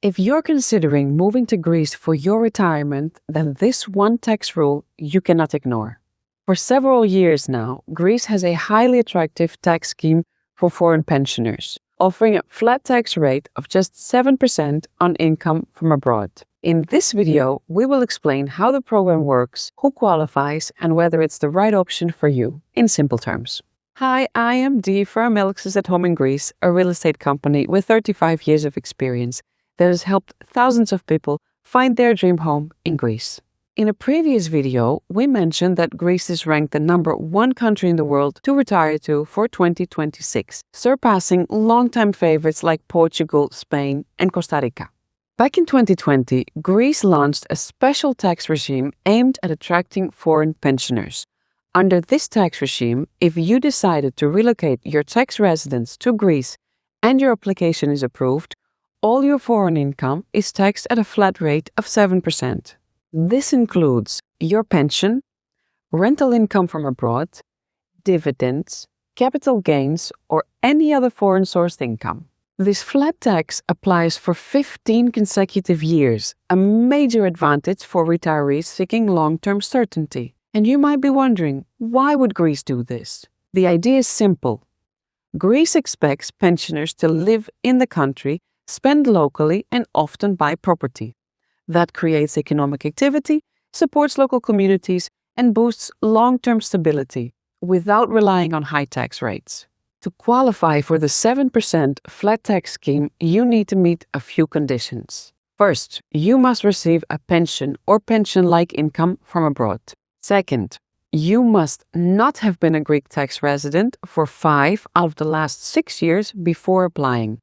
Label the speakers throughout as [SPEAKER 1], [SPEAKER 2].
[SPEAKER 1] If you're considering moving to Greece for your retirement, then this one tax rule you cannot ignore. For several years now, Greece has a highly attractive tax scheme for foreign pensioners, offering a flat tax rate of just 7% on income from abroad. In this video, we will explain how the program works, who qualifies, and whether it's the right option for you, in simple terms. Hi, I am Dee from Elxis at Home in Greece, a real estate company with 35 years of experience that has helped thousands of people find their dream home in Greece. In a previous video, we mentioned that Greece is ranked the #1 country in the world to retire to for 2026, surpassing longtime favorites like Portugal, Spain, and Costa Rica. Back in 2020, Greece launched a special tax regime aimed at attracting foreign pensioners. Under this tax regime, if you decided to relocate your tax residence to Greece and your application is approved, all your foreign income is taxed at a flat rate of 7%. This includes your pension, rental income from abroad, dividends, capital gains, or any other foreign-sourced income. This flat tax applies for 15 consecutive years, a major advantage for retirees seeking long-term certainty. And you might be wondering, why would Greece do this? The idea is simple. Greece expects pensioners to live in the country, spend locally, and often buy property. That creates economic activity, supports local communities, and boosts long-term stability without relying on high tax rates. To qualify for the 7% flat tax scheme, you need to meet a few conditions. First, you must receive a pension or pension-like income from abroad. Second, you must not have been a Greek tax resident for 5 out of the last 6 years before applying.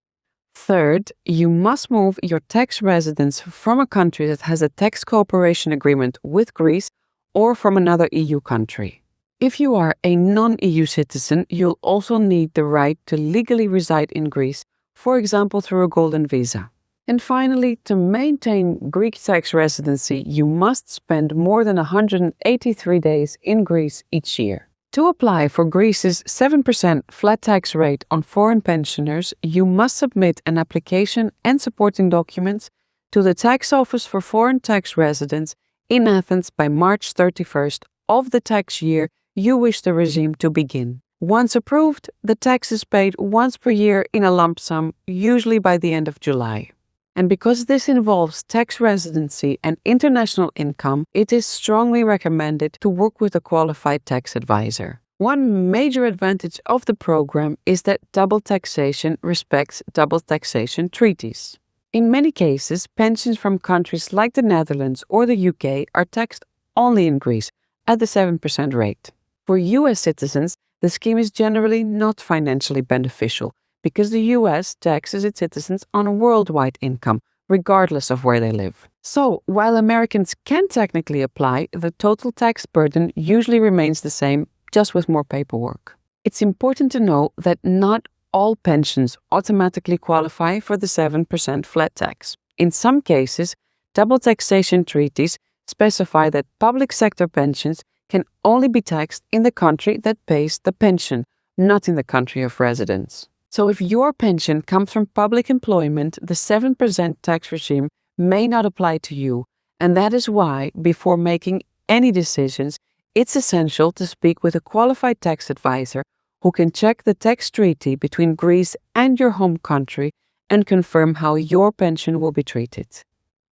[SPEAKER 1] Third, you must move your tax residence from a country that has a tax cooperation agreement with Greece or from another EU country. If you are a non-EU citizen, you'll also need the right to legally reside in Greece, for example through a golden visa. And finally, to maintain Greek tax residency, you must spend more than 183 days in Greece each year. To apply for Greece's 7% flat tax rate on foreign pensioners, you must submit an application and supporting documents to the tax office for foreign tax residents in Athens by March 31st of the tax year you wish the regime to begin. Once approved, the tax is paid once per year in a lump sum, usually by the end of July. And because this involves tax residency and international income, it is strongly recommended to work with a qualified tax advisor. One major advantage of the program is that double taxation respects double taxation treaties. In many cases, pensions from countries like the Netherlands or the UK are taxed only in Greece at the 7% rate. For US citizens, the scheme is generally not financially beneficial, because the US taxes its citizens on worldwide income, regardless of where they live. So, while Americans can technically apply, the total tax burden usually remains the same, just with more paperwork. It's important to know that not all pensions automatically qualify for the 7% flat tax. In some cases, double taxation treaties specify that public sector pensions can only be taxed in the country that pays the pension, not in the country of residence. So if your pension comes from public employment, the 7% tax regime may not apply to you, and that is why, before making any decisions, it's essential to speak with a qualified tax advisor who can check the tax treaty between Greece and your home country and confirm how your pension will be treated.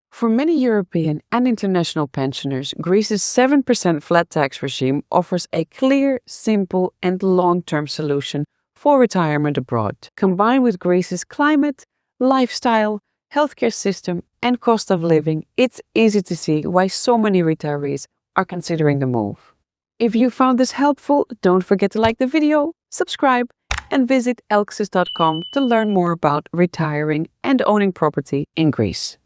[SPEAKER 1] For many European and international pensioners, Greece's 7% flat tax regime offers a clear, simple, and long-term solution for retirement abroad. Combined with Greece's climate, lifestyle, healthcare system, and cost of living, it's easy to see why so many retirees are considering the move. If you found this helpful, don't forget to like the video, subscribe, and visit elxis.com to learn more about retiring and owning property in Greece.